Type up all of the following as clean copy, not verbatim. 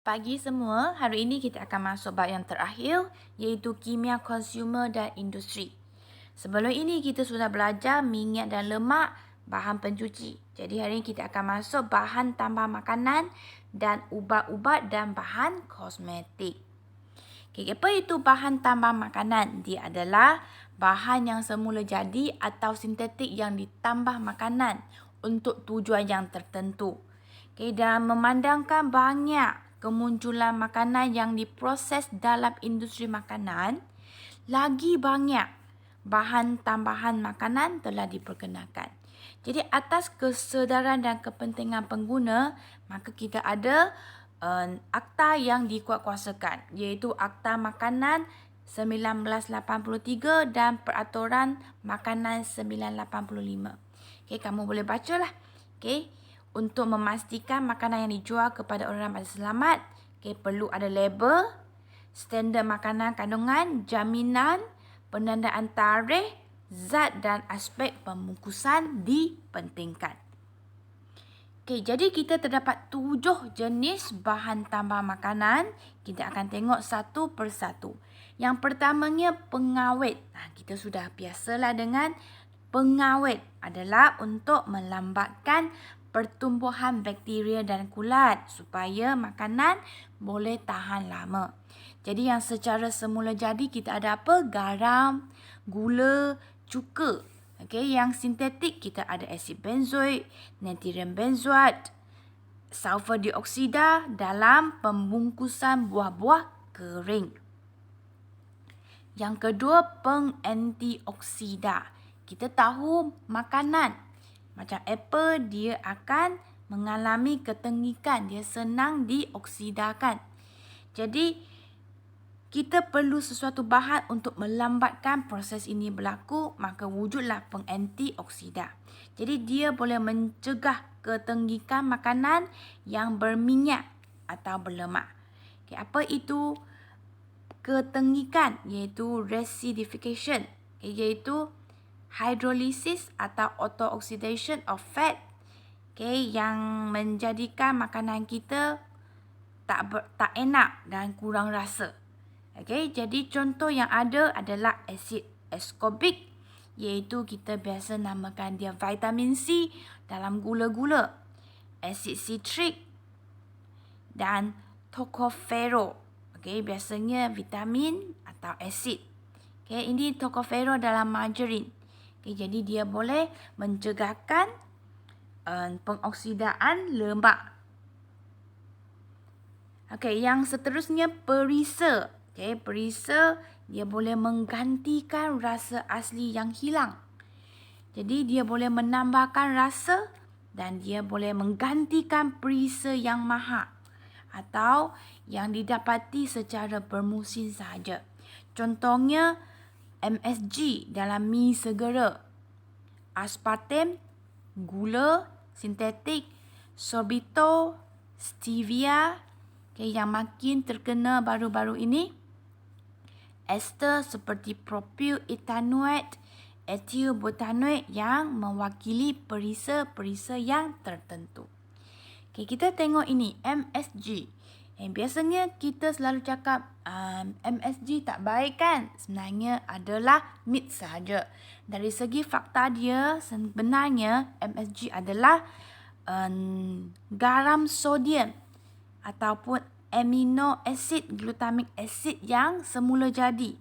Pagi semua, hari ini kita akan masuk bab yang terakhir iaitu kimia konsumer dan industri. Sebelum ini kita sudah belajar minyak dan lemak, bahan pencuci. Jadi hari ini kita akan masuk bahan tambah makanan dan ubat-ubat dan bahan kosmetik. Okay, apa itu bahan tambah makanan? Dia adalah bahan yang semula jadi atau sintetik yang ditambah makanan untuk tujuan yang tertentu. Okay, dan memandangkan banyak kemunculan makanan yang diproses dalam industri makanan, lagi banyak bahan tambahan makanan telah diperkenalkan. Jadi atas kesedaran dan kepentingan pengguna, maka kita ada akta yang dikuatkuasakan, iaitu Akta Makanan 1983 dan Peraturan Makanan 985. Okay, kamu boleh bacalah. Okay. Untuk memastikan makanan yang dijual kepada orang ramai selamat, okay, perlu ada label, standard makanan kandungan, jaminan, penandaan tarikh, zat dan aspek pembungkusan dipentingkan. Okay, jadi kita terdapat 7 jenis bahan tambah makanan. Kita akan tengok satu persatu. Yang pertamanya pengawet. Kita sudah biasalah dengan pengawet adalah untuk melambatkan pertumbuhan bakteria dan kulat supaya makanan boleh tahan lama. Jadi yang secara semula jadi kita ada apa? Garam, gula, cuka. Okey, yang sintetik kita ada asid benzoik, natrium benzoat, sulfur dioksida dalam pembungkusan buah-buah kering. Yang kedua, pengantioksida. Kita tahu makanan macam apple dia akan mengalami ketengikan, dia senang dioksidakan. Jadi kita perlu sesuatu bahan untuk melambatkan proses ini berlaku, maka wujudlah pengantioksida. Jadi dia boleh mencegah ketengikan makanan yang berminyak atau berlemak. Okay, apa itu ketengikan? Iaitu acidification, iaitu hydrolysis atau auto-oxidation of fat, yang menjadikan makanan kita tak enak dan kurang rasa. Jadi contoh yang ada adalah asid ascorbic, iaitu kita biasa namakan dia vitamin C dalam gula-gula, asid citrik dan tocopherol. Biasanya vitamin atau asid. Ini tocopherol dalam margarin. Jadi dia boleh mencegahkan pengoksidaan lemak. Yang seterusnya perisa. Perisa dia boleh menggantikan rasa asli yang hilang. Jadi dia boleh menambahkan rasa dan dia boleh menggantikan perisa yang mahal atau yang didapati secara bermusim sahaja. Contohnya MSG dalam mi segera, aspartam, gula sintetik, sorbitol, stevia, yang makin terkenal baru-baru ini, ester seperti propyl ethanoate, ethyl butanoate yang mewakili perisa-perisa yang tertentu. Kita tengok ini MSG. Biasanya kita selalu cakap MSG tak baik kan? Sebenarnya adalah mit sahaja. Dari segi fakta dia, sebenarnya MSG adalah garam sodium ataupun amino acid glutamic acid yang semula jadi.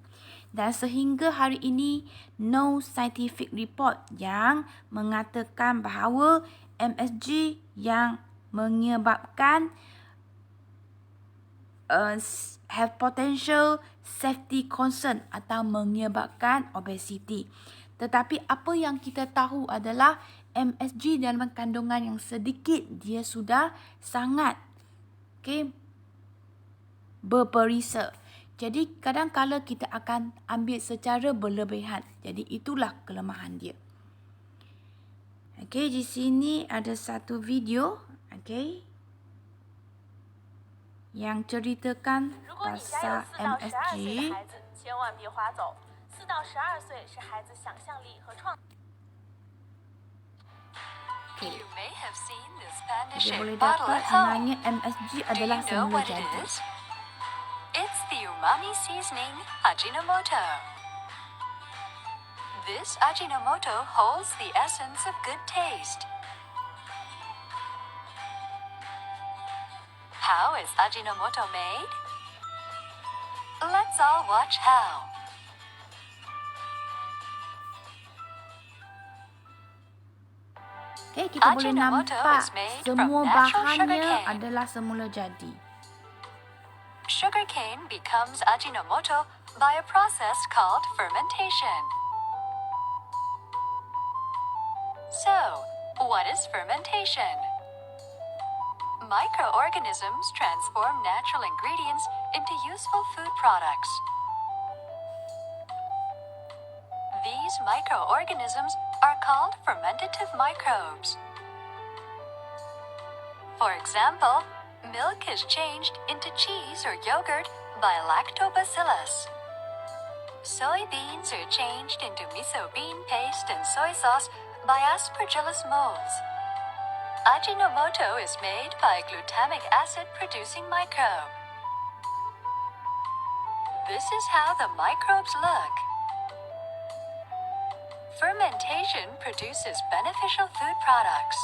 Dan sehingga hari ini, no scientific report yang mengatakan bahawa MSG yang menyebabkan have potential safety concern atau menyebabkan obesity. Tetapi apa yang kita tahu adalah MSG dalam kandungan yang sedikit dia sudah sangat berperisa. Jadi kadang-kala kita akan ambil secara berlebihan. Jadi itulah kelemahan dia. Di sini ada satu video, yang ceritakan pasal MSG. Okey. You may have seen this panda Dia boleh shaped bottle dapat at home. sebenarnya MSG Do adalah you know semula what it jadi. is? It's the umami seasoning Ajinomoto. This Ajinomoto holds the essence of good taste. How is Ajinomoto made? Let's all watch how. Okey, kita boleh Ajinomoto nampak is made semua from natural bahannya sugarcane. adalah semula jadi. Sugarcane becomes Ajinomoto by a process called fermentation. So, what is fermentation? Microorganisms transform natural ingredients into useful food products. These microorganisms are called fermentative microbes. For example, milk is changed into cheese or yogurt by lactobacillus. Soybeans are changed into miso bean paste and soy sauce by Aspergillus molds. Ajinomoto is made by a glutamic acid producing microbe. This is how the microbes look. Fermentation produces beneficial food products.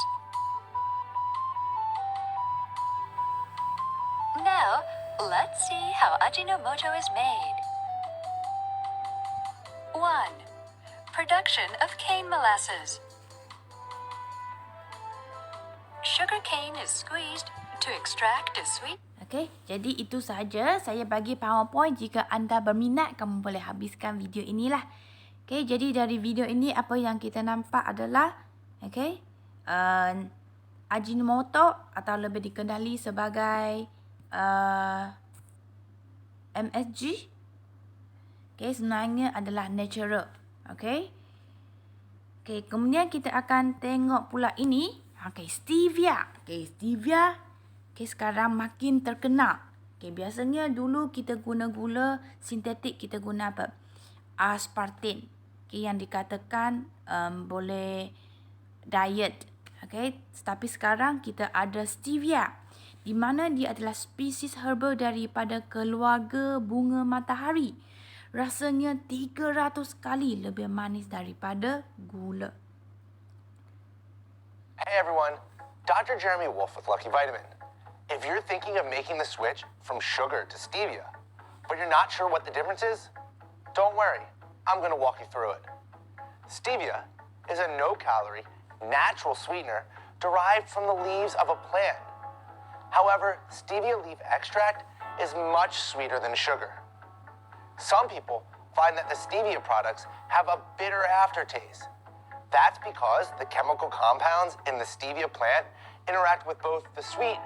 Now, let's see how Ajinomoto is made. 1. Production of cane molasses. Sugar cane is squeezed to extract a sweet. Okey, jadi itu sahaja saya bagi PowerPoint. Jika anda berminat, kamu boleh habiskan video inilah. Okey, jadi dari video ini apa yang kita nampak adalah okey, Ajinomoto atau lebih dikenali sebagai MSG. Okey, sebenarnya adalah natural. Okey. Okey, kemudian kita akan tengok pula ini. Okey, stevia. Okey, stevia. Okey, sekarang makin terkenal. Okey, biasanya dulu kita guna gula sintetik, kita guna apa? Aspartame. Okey, yang dikatakan boleh diet. Okey, tetapi sekarang kita ada stevia, di mana dia adalah spesies herba daripada keluarga bunga matahari. Rasanya 300 kali lebih manis daripada gula. Hey everyone, Dr. Jeremy Wolf with Lucky Vitamin. If you're thinking of making the switch from sugar to stevia, but you're not sure what the difference is, don't worry, I'm going to walk you through it. Stevia is a no-calorie, natural sweetener derived from the leaves of a plant. However, stevia leaf extract is much sweeter than sugar. Some people find that the stevia products have a bitter aftertaste. That's because the chemical compounds in the stevia plant interact with both the sweet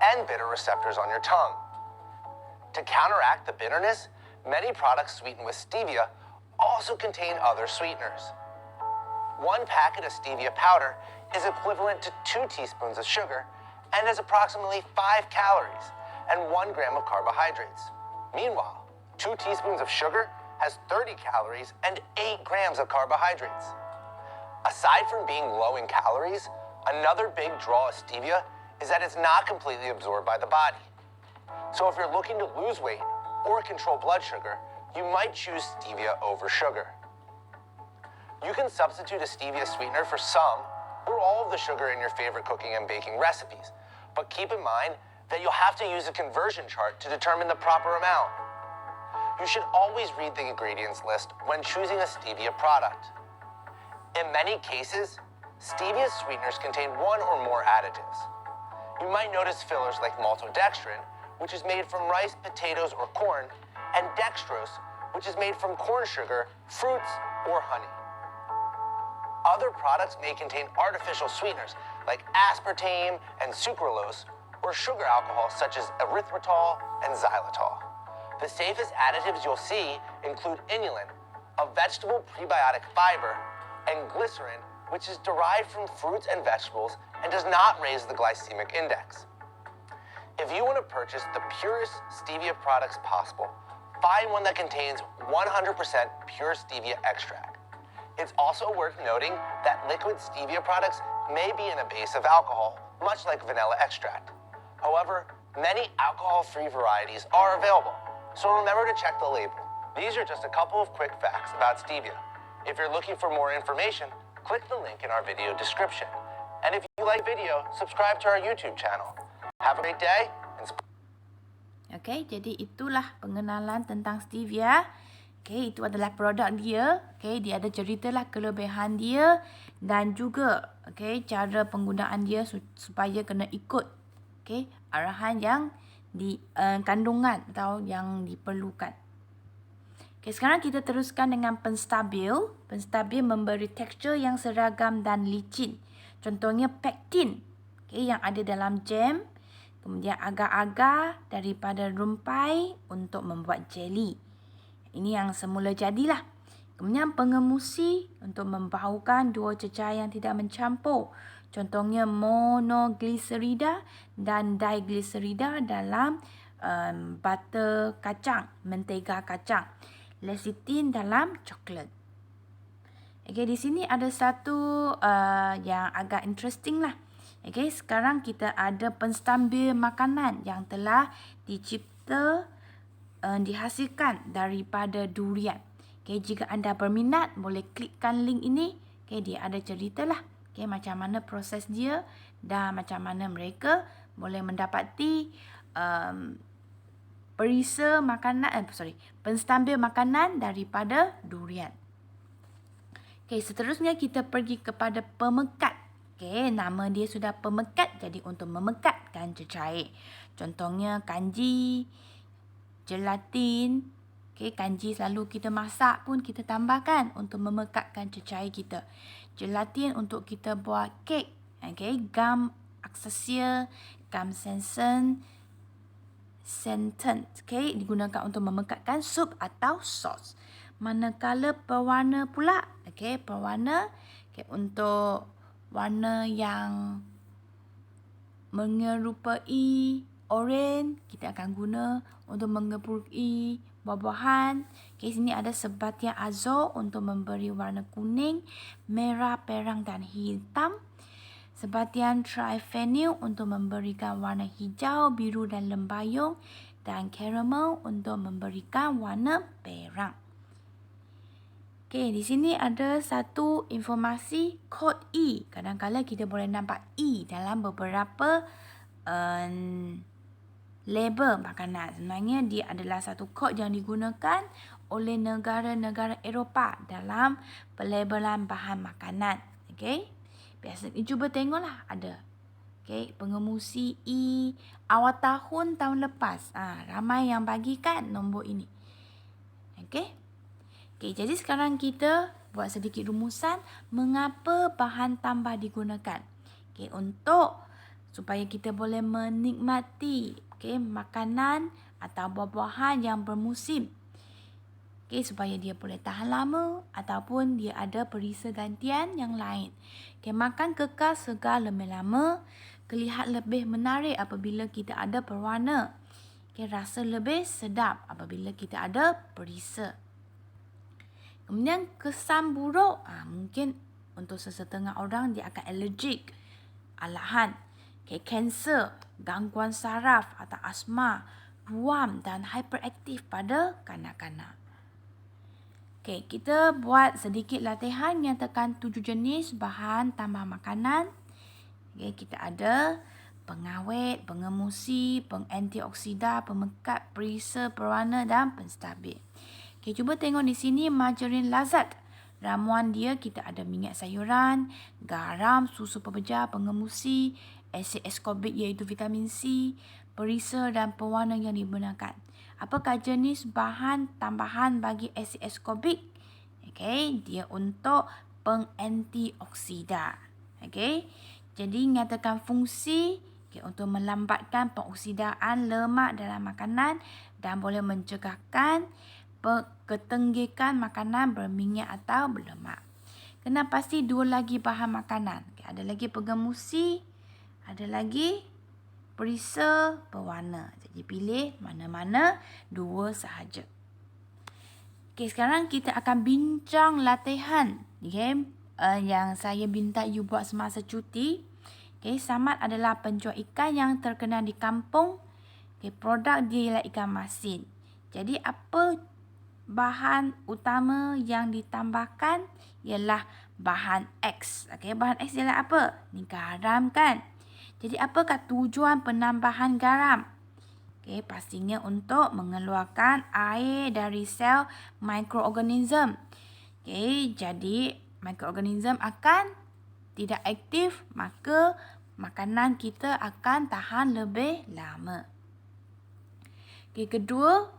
and bitter receptors on your tongue. To counteract the bitterness, many products sweetened with stevia also contain other sweeteners. 1 packet of stevia powder is equivalent to 2 teaspoons of sugar and has approximately 5 calories and 1 gram of carbohydrates. Meanwhile, 2 teaspoons of sugar has 30 calories and 8 grams of carbohydrates. Aside from being low in calories, another big draw of stevia is that it's not completely absorbed by the body. So if you're looking to lose weight or control blood sugar, you might choose stevia over sugar. You can substitute a stevia sweetener for some or all of the sugar in your favorite cooking and baking recipes, but keep in mind that you'll have to use a conversion chart to determine the proper amount. You should always read the ingredients list when choosing a stevia product. In many cases, stevia sweeteners contain 1 or more additives. You might notice fillers like maltodextrin, which is made from rice, potatoes, or corn, and dextrose, which is made from corn sugar, fruits, or honey. Other products may contain artificial sweeteners like aspartame and sucralose, or sugar alcohols such as erythritol and xylitol. The safest additives you'll see include inulin, a vegetable prebiotic fiber, and glycerin, which is derived from fruits and vegetables and does not raise the glycemic index. If you want to purchase the purest stevia products possible, find one that contains 100% pure stevia extract. It's also worth noting that liquid stevia products may be in a base of alcohol, much like vanilla extract. However, many alcohol-free varieties are available, so remember to check the label. These are just a couple of quick facts about stevia. If you're looking for more information, click the link in our video description. And if you like video, subscribe to our YouTube channel. Have a great day. Okey, jadi itulah pengenalan tentang stevia. Okey, itu adalah produk dia. Okey, dia ada ceritalah kelebihan dia dan juga okey cara penggunaan dia supaya kena ikut okey arahan yang di kandungan atau yang diperlukan. Okey, sekarang kita teruskan dengan penstabil. Penstabil memberi tekstur yang seragam dan licin. Contohnya pektin, okey, yang ada dalam jam. Kemudian agar-agar daripada rumpai untuk membuat jeli. Ini yang semula jadilah. Kemudian pengemusi untuk membaukan dua cecair yang tidak mencampur. Contohnya monogliserida dan digliserida dalam butter kacang, mentega kacang. Lecithin dalam coklat. Okey, di sini ada satu yang agak interesting lah. Okey, sekarang kita ada penstabil makanan yang telah dicipta dihasilkan daripada durian. Okey, jika anda berminat boleh klikkan link ini. Okey, dia ada ceritalah. Okey, macam mana proses dia dan macam mana mereka boleh mendapati perisa makanan penstabil makanan daripada durian. Okey, seterusnya kita pergi kepada pemekat. Okey, nama dia sudah pemekat, jadi untuk memekatkan cecair. Contohnya kanji, gelatin. Okey, kanji selalu kita masak pun kita tambahkan untuk memekatkan cecair kita. Gelatin untuk kita buat kek. Okey, gam aksasia, gam sensen, okey, digunakan untuk memekatkan sup atau sos. Manakala pewarna pula, okey, pewarna okey, untuk warna yang menyerupai oranye kita akan guna untuk menyerupai buah-buahan. Okey, sini ada sebastian azur untuk memberi warna kuning, merah, perang dan hitam. Sebastian triphenyl untuk memberikan warna hijau, biru dan lembayung, dan caramel untuk memberikan warna perang. Okey, di sini ada satu informasi kod E. Kadang-kadang kita boleh nampak E dalam beberapa label makanan. Sebenarnya dia adalah satu kod yang digunakan oleh negara-negara Eropah dalam pelabelan bahan makanan. Okey. Biasa cuba tengoklah ada. Okey, pengemusi E awal tahun lepas. Ramai yang bagikan nombor ini. Okey. Okey, jadi sekarang kita buat sedikit rumusan mengapa bahan tambah digunakan. Okey, untuk supaya kita boleh menikmati makanan atau buah-buahan yang bermusim. Okey, supaya dia boleh tahan lama ataupun dia ada perisa gantian yang lain. Okey, makan kekal segar lebih lama, kelihatan lebih menarik apabila kita ada berwarna. Okey, rasa lebih sedap apabila kita ada perisa. Kemudian kesan buruk, mungkin untuk sesetengah orang dia akan alergik, alahan, kanser, gangguan saraf atau asma, ruam dan hyperaktif pada kanak-kanak. Okey, kita buat sedikit latihan menyatakan 7 jenis bahan tambah makanan. Okey, kita ada pengawet, pengemusi, pengantioksida, pemekat, perisa, pewarna dan penstabil. Okey, cuba tengok di sini margarin lazat. Ramuan dia kita ada minyak sayuran, garam, susu pebejar, pengemusi, asid ascorbic iaitu vitamin C, perisa dan pewarna yang digunakan. Apakah jenis bahan tambahan bagi asid ascorbic? Okey, dia untuk pengantioksida. Okey. Jadi nyatakan fungsi untuk melambatkan pengoksidaan lemak dalam makanan dan boleh mencegahkan ketenggikan makanan berminyak atau berlemak. Kena pasti 2 lagi bahan makanan. Okay, ada lagi pengemusi, ada lagi perisa, pewarna. Jadi pilih mana-mana 2 sahaja. Okey, sekarang kita akan bincang latihan yang saya minta you buat semasa cuti. Okay, Samad adalah penjual ikan yang terkenal di kampung. Okay, produk dia ialah ikan masin. Jadi apa bahan utama yang ditambahkan ialah bahan X. Okay, bahan X ialah apa? Ni garam kan? Jadi apakah tujuan penambahan garam? Okay, pastinya untuk mengeluarkan air dari sel mikroorganism. Okay, jadi mikroorganism akan tidak aktif, maka makanan kita akan tahan lebih lama. Okay, kedua,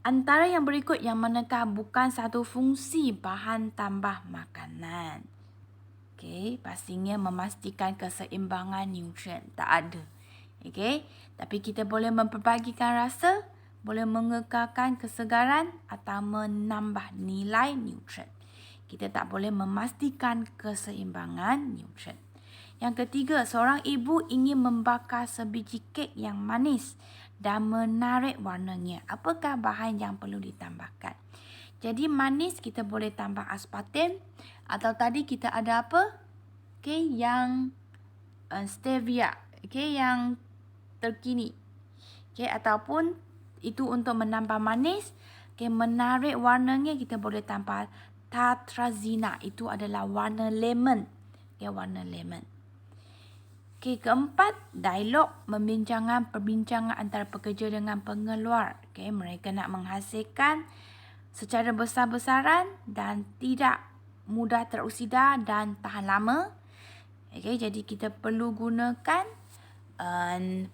antara yang berikut yang manakah bukan satu fungsi bahan tambah makanan? Okay, pastinya memastikan keseimbangan nutrien. Tak ada. Okay, tapi kita boleh memperbagikan rasa, boleh mengekalkan kesegaran atau menambah nilai nutrien. Kita tak boleh memastikan keseimbangan nutrien. Yang ketiga, seorang ibu ingin membakar sebiji kek yang manis dan menarik warnanya. Apakah bahan yang perlu ditambahkan? Jadi manis kita boleh tambah aspartam atau tadi kita ada apa? Okay, yang stevia. Okay, yang terkini. Okay, ataupun itu untuk menambah manis. Okay, menarik warnanya kita boleh tambah tartrazina. Itu adalah warna lemon. Okay, warna lemon. Okay, keempat, dialog perbincangan antara pekerja dengan pengeluar. Okay, mereka nak menghasilkan secara besar-besaran dan tidak mudah teroksida dan tahan lama. Okay, jadi kita perlu gunakan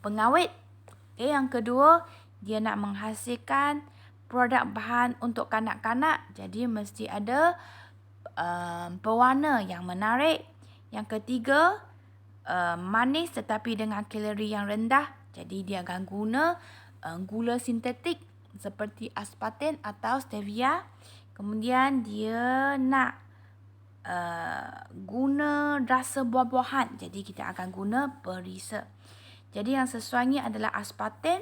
pengawet. Okay, yang kedua, dia nak menghasilkan produk bahan untuk kanak-kanak. Jadi mesti ada pewarna yang menarik. Yang ketiga, manis tetapi dengan kalori yang rendah. Jadi dia akan guna gula sintetik seperti aspartam atau stevia. Kemudian dia nak guna rasa buah-buahan. Jadi kita akan guna perisa. Jadi yang sesuainya adalah aspartam.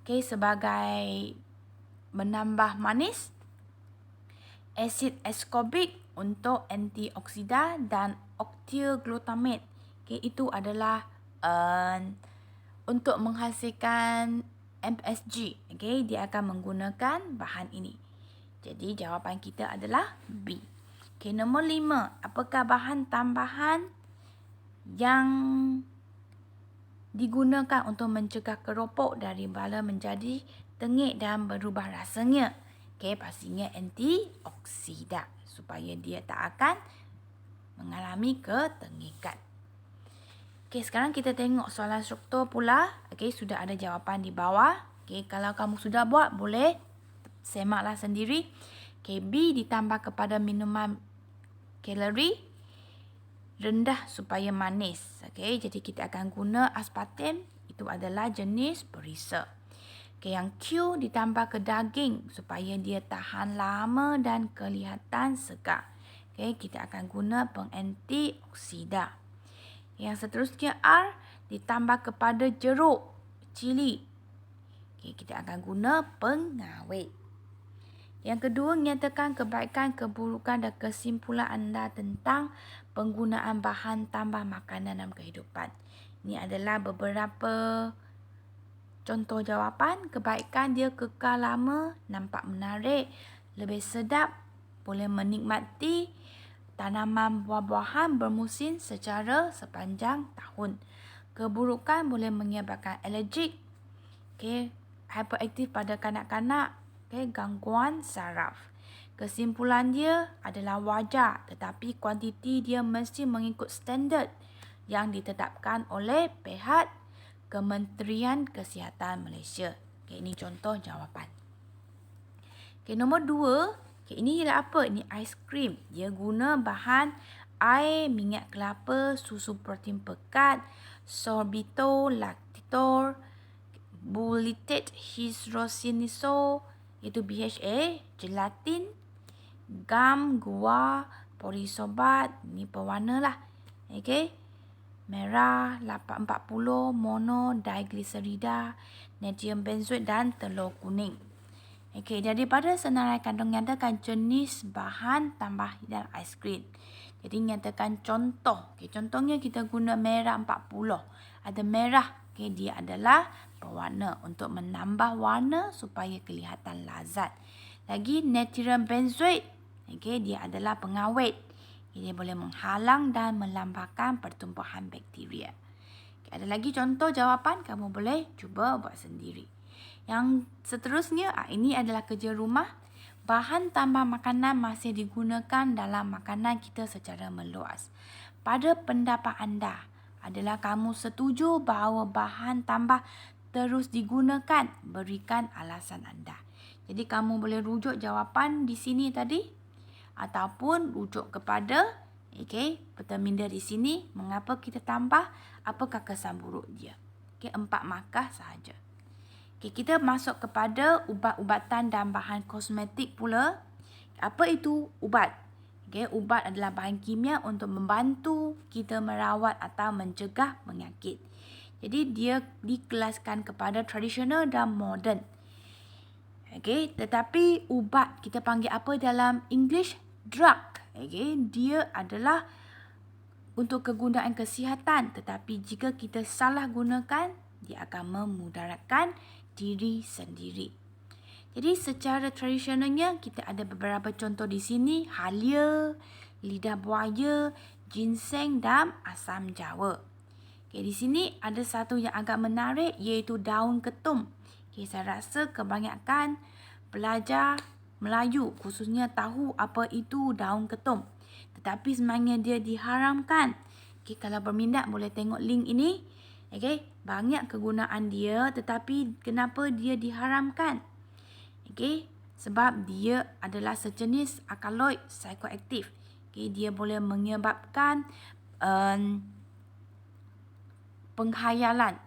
Okay, sebagai menambah manis. Asid ascorbic untuk antioksida dan octylglutamate. Okay, itu adalah untuk menghasilkan MSG. Okay, dia akan menggunakan bahan ini. Jadi jawapan kita adalah B. Okay, nombor 5. Apakah bahan tambahan yang digunakan untuk mencegah keropok dari bala menjadi tengik dan berubah rasanya? Okay, pastinya antioksida supaya dia tak akan mengalami ketengikan. Okay, sekarang kita tengok soalan struktur pula. Okay, sudah ada jawapan di bawah. Okay, kalau kamu sudah buat, boleh semaklah sendiri. Okay, B ditambah kepada minuman kalori rendah supaya manis. Okay, jadi kita akan guna aspartam. Itu adalah jenis perisa. Okay, yang Q ditambah ke daging supaya dia tahan lama dan kelihatan segar. Okay, kita akan guna pengantioksida. Yang seterusnya R ditambah kepada jeruk, cili. Okay, kita akan guna pengawet. Yang kedua, nyatakan kebaikan, keburukan dan kesimpulan anda tentang penggunaan bahan tambah makanan dalam kehidupan. Ini adalah beberapa contoh jawapan. Kebaikan dia kekal lama, nampak menarik, lebih sedap, boleh menikmati tanaman buah-buahan bermusim secara sepanjang tahun. Keburukan boleh menyebabkan alergik, okay, hyperaktif pada kanak-kanak, okay, gangguan saraf. Kesimpulan dia adalah wajar, tetapi kuantiti dia mesti mengikut standard yang ditetapkan oleh pihak Kementerian Kesihatan Malaysia. Okay, ini contoh jawapan. Okay, nombor 2. Okay, ini ialah apa? Ini aiskrim. Dia guna bahan air, minyak kelapa, susu protein pekat, sorbitol, lactitol, butylated hydroxynisol, iaitu BHA, gelatin, gam, guar, polisorbat, ni pewarna lah. Okay. Merah, 840, mono, diglycerida, natrium benzoate dan telur kuning. Okey, daripada senarai kandung nyatakan jenis bahan tambah dalam aiskrim. Jadi nyatakan contoh. Okey, contohnya kita guna merah 40. Ada merah. Okey, dia adalah pewarna untuk menambah warna supaya kelihatan lazat. Lagi natrium benzoate. Okey, dia adalah pengawet. Dia boleh menghalang dan melambatkan pertumbuhan bakteria. Okay, ada lagi contoh jawapan, kamu boleh cuba buat sendiri. Yang seterusnya, ini adalah kerja rumah. Bahan tambah makanan masih digunakan dalam makanan kita secara meluas. Pada pendapat anda, adalah kamu setuju bahawa bahan tambah terus digunakan? Berikan alasan anda. Jadi kamu boleh rujuk jawapan di sini tadi ataupun rujuk kepada peta minda di sini, mengapa kita tambah, apakah kesan buruk dia. 4 markah sahaja. Kita masuk kepada ubat-ubatan dan bahan kosmetik pula. Apa itu ubat? Ubat adalah bahan kimia untuk membantu kita merawat atau mencegah penyakit. Jadi dia dikelaskan kepada tradisional dan moden. Tetapi ubat kita panggil apa dalam English? Drug. Dia adalah untuk kegunaan kesihatan, tetapi jika kita salah gunakan, dia akan memudaratkan diri sendiri. Jadi secara tradisionalnya kita ada beberapa contoh di sini, halia, lidah buaya, ginseng dan asam jawa. Di sini ada satu yang agak menarik iaitu daun ketum. Saya rasa kebanyakan pelajar Melayu khususnya tahu apa itu daun ketum. Tetapi sebenarnya dia diharamkan. Kalau berminat boleh tengok link ini. Banyak kegunaan dia, tetapi kenapa dia diharamkan? Sebab dia adalah sejenis alkaloid psikoaktif. Dia boleh menyebabkan penghayalan.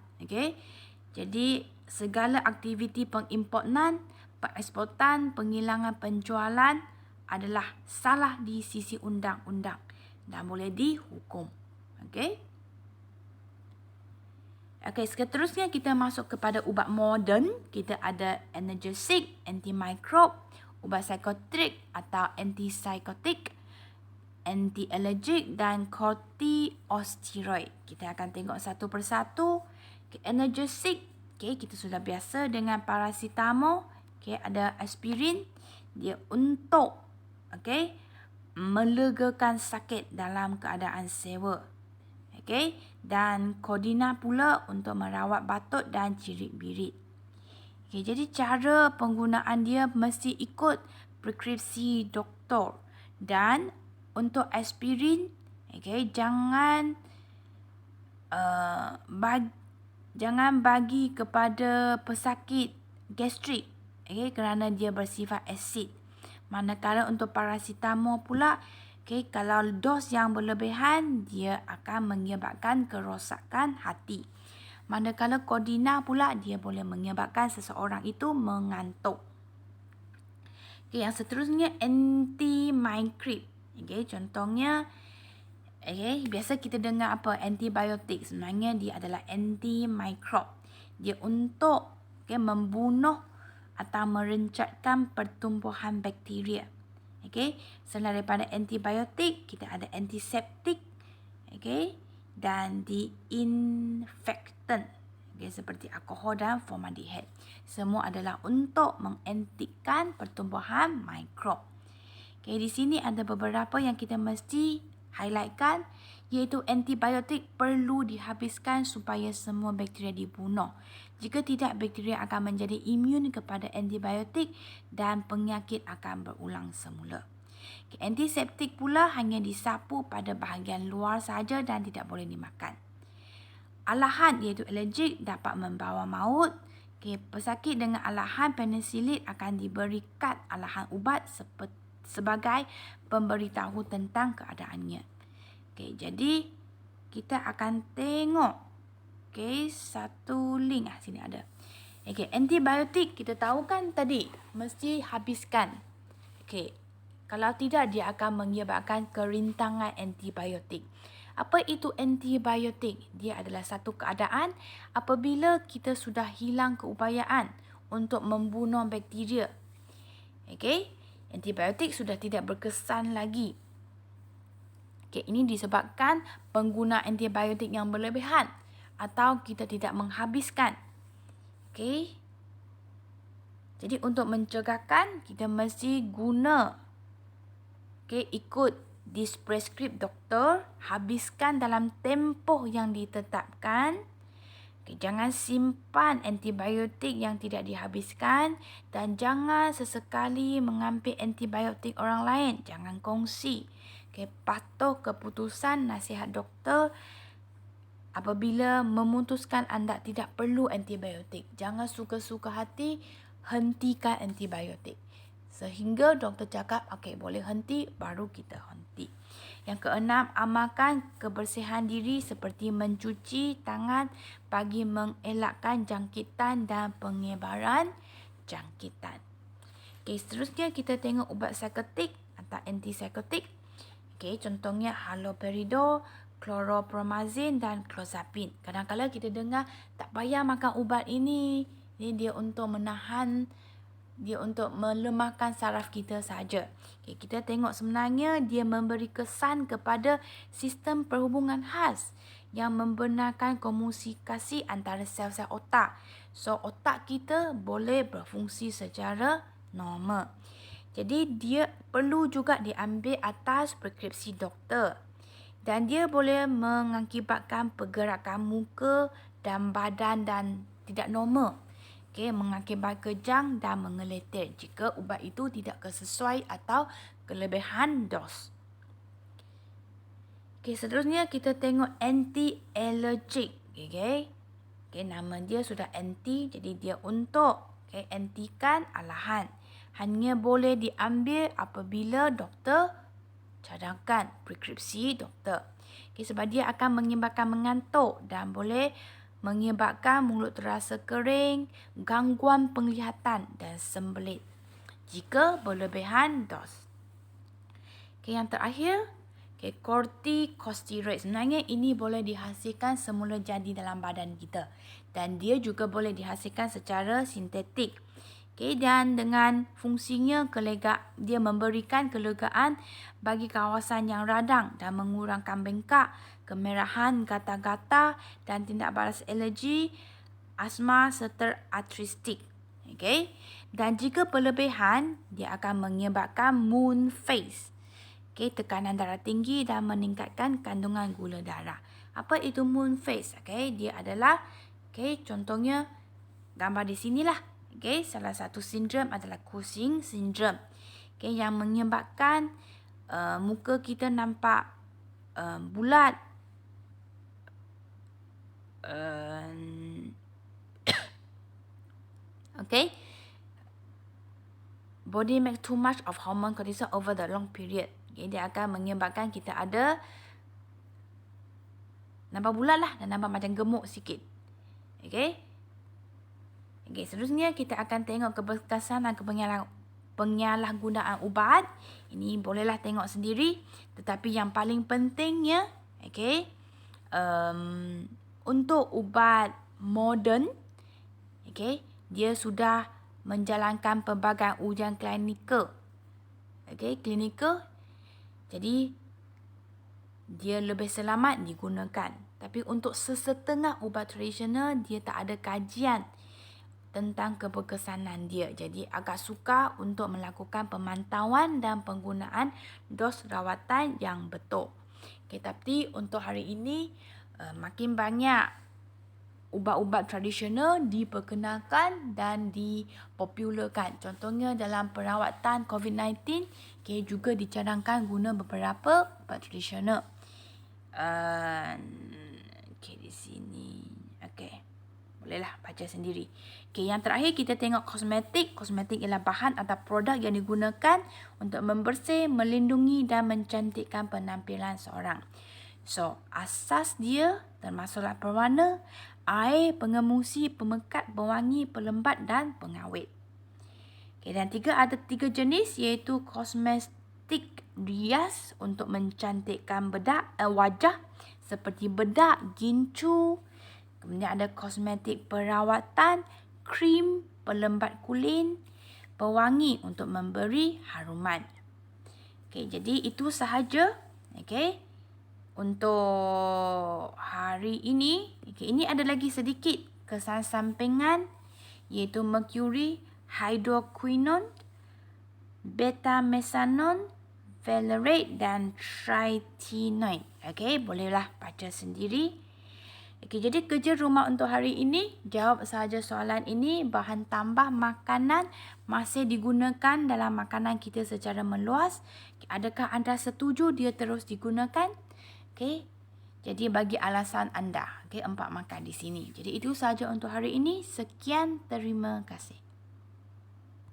Jadi segala aktiviti pengimportan, pengeksportan, penghilangan penjualan adalah salah di sisi undang-undang dan boleh dihukum. Seterusnya kita masuk kepada ubat moden. Kita ada analgesic, antimikrob, ubat psikotrik atau antipsikotik, anti-alergik dan kortikosteroid. Kita akan tengok satu persatu. Analgesic, kita sudah biasa dengan paracetamol. Ada aspirin. Dia untuk melegakan sakit dalam keadaan sewa. Dan kodina pula untuk merawat batuk dan cirit-birit. Jadi cara penggunaan dia mesti ikut preskripsi doktor. Dan untuk aspirin, jangan bagi kepada pesakit gastrik, kerana dia bersifat asid. Manakala untuk paracetamol pula, kalau dos yang berlebihan, dia akan menyebabkan kerosakan hati. Manakala kodina pula, dia boleh menyebabkan seseorang itu mengantuk. Yang seterusnya, antimikrob. Contohnya, biasa kita dengar apa? Antibiotik. Sebenarnya dia adalah antimikrob. Dia untuk membunuh atau merencatkan pertumbuhan bakteria. Selain daripada antibiotik, kita ada antiseptik, dan disinfektan, seperti alkohol dan formaldehyde. Semua adalah untuk menghentikan pertumbuhan mikrob. Di sini ada beberapa yang kita mesti highlightkan, iaitu antibiotik perlu dihabiskan supaya semua bakteria dibunuh. Jika tidak, bakteria akan menjadi imun kepada antibiotik dan penyakit akan berulang semula. Antiseptik pula hanya disapu pada bahagian luar saja dan tidak boleh dimakan. Alahan iaitu alergik dapat membawa maut. Pesakit dengan alahan penicillin akan diberikan alahan ubat sebagai pemberitahu tentang keadaannya. Jadi kita akan tengok satu link. Sini ada. Antibiotik kita tahu kan tadi mesti habiskan. Kalau tidak, dia akan menyebabkan kerintangan antibiotik. Apa itu antibiotik? Dia adalah satu keadaan apabila kita sudah hilang keupayaan untuk membunuh bakteria. Okey, antibiotik sudah tidak berkesan lagi. Okey, ini disebabkan penggunaan antibiotik yang berlebihan atau kita tidak menghabiskan. Okey. Jadi untuk mencegahkan, kita mesti guna, ikut prescript doktor, habiskan dalam tempoh yang ditetapkan. Jangan simpan antibiotik yang tidak dihabiskan dan jangan sesekali mengambil antibiotik orang lain. Jangan kongsi. Patuh keputusan nasihat doktor apabila memutuskan anda tidak perlu antibiotik. Jangan suka-suka hati hentikan antibiotik. Sehingga doktor cakap, okey boleh henti, baru kita henti. Yang keenam, amalkan kebersihan diri seperti mencuci tangan bagi mengelakkan jangkitan dan penyebaran jangkitan. Okey, seterusnya kita tengok ubat psikotik atau antipsikotik. Okey, contohnya haloperidol, chlorpromazine dan clozapine. Kadang-kadang kita dengar tak payah makan ubat ini. Ini dia untuk menahan, dia untuk melemahkan saraf kita saja. Okay, kita tengok sebenarnya dia memberi kesan kepada sistem perhubungan khas yang membenarkan komunikasi antara sel-sel otak. So, otak kita boleh berfungsi secara normal. Jadi, dia perlu juga diambil atas preskripsi doktor. Dan dia boleh mengakibatkan pergerakan muka dan badan dan tidak normal. Mengakibat kejang dan mengeletir jika ubat itu tidak sesuai atau kelebihan dos. Seterusnya kita tengok anti-allergic. Nama dia sudah anti, jadi dia untuk antikan alahan. Hanya boleh diambil apabila doktor cadangkan preskripsi doktor. Sebab dia akan menyebabkan mengantuk dan boleh menyebabkan mulut terasa kering, gangguan penglihatan dan sembelit jika berlebihan dos. Yang terakhir, corticosteroid. Sebenarnya ini boleh dihasilkan semula jadi dalam badan kita dan dia juga boleh dihasilkan secara sintetik. Dan dengan fungsinya dia memberikan kelegaan bagi kawasan yang radang dan mengurangkan bengkak, kemerahan, gatal-gatal dan tindak balas alergi, asma serta artritik. Dan jika berlebihan, dia akan menyebabkan moon face. Tekanan darah tinggi dan meningkatkan kandungan gula darah. Apa itu moon face? Dia adalah contohnya gambar di sinilah. Salah satu sindrom adalah Cushing syndrome. Yang menyebabkan muka kita nampak bulat. Body makes too much of hormone cortisol over the long period. Dia akan menyebabkan kita ada nampak bulat lah dan nampak macam gemuk sikit. Seterusnya kita akan tengok keberkesan dan penyalahgunaan ubat. Ini bolehlah tengok sendiri. Tetapi yang paling pentingnya, untuk ubat moden, dia sudah menjalankan pelbagai ujian klinikal. Jadi, dia lebih selamat digunakan. Tapi untuk sesetengah ubat tradisional, dia tak ada kajian tentang keberkesanan dia. Jadi agak sukar untuk melakukan pemantauan dan penggunaan dos rawatan yang betul. Tapi untuk hari ini makin banyak ubat-ubat tradisional diperkenalkan dan dipopularkan. Contohnya dalam perawatan COVID-19 juga dicadangkan guna beberapa ubat tradisional. Di sini. Bolehlah baca sendiri. Yang terakhir kita tengok kosmetik. Kosmetik ialah bahan atau produk yang digunakan untuk membersih, melindungi dan mencantikkan penampilan seorang. So, asas dia termasuklah pewarna, air, pengemusi, pemekat, pewangi, pelembab dan pengawet. Dan ada tiga jenis iaitu kosmetik rias untuk mencantikkan wajah seperti bedak, gincu. Kemudian ada kosmetik perawatan, krim, pelembab kulit, pewangi untuk memberi haruman. Okey, jadi itu sahaja. Okey. Untuk hari ini, ini ada lagi sedikit kesan sampingan iaitu merkuri, hydroquinone, beta-mesanon, valerate dan tritinoin. Okey, bolehlah baca sendiri. Okey, jadi kerja rumah untuk hari ini, jawab sahaja soalan ini. Bahan tambah makanan masih digunakan dalam makanan kita secara meluas. Adakah anda setuju dia terus digunakan? Okey, jadi bagi alasan anda. Okey, 4 makan di sini. Jadi itu sahaja untuk hari ini. Sekian, terima kasih.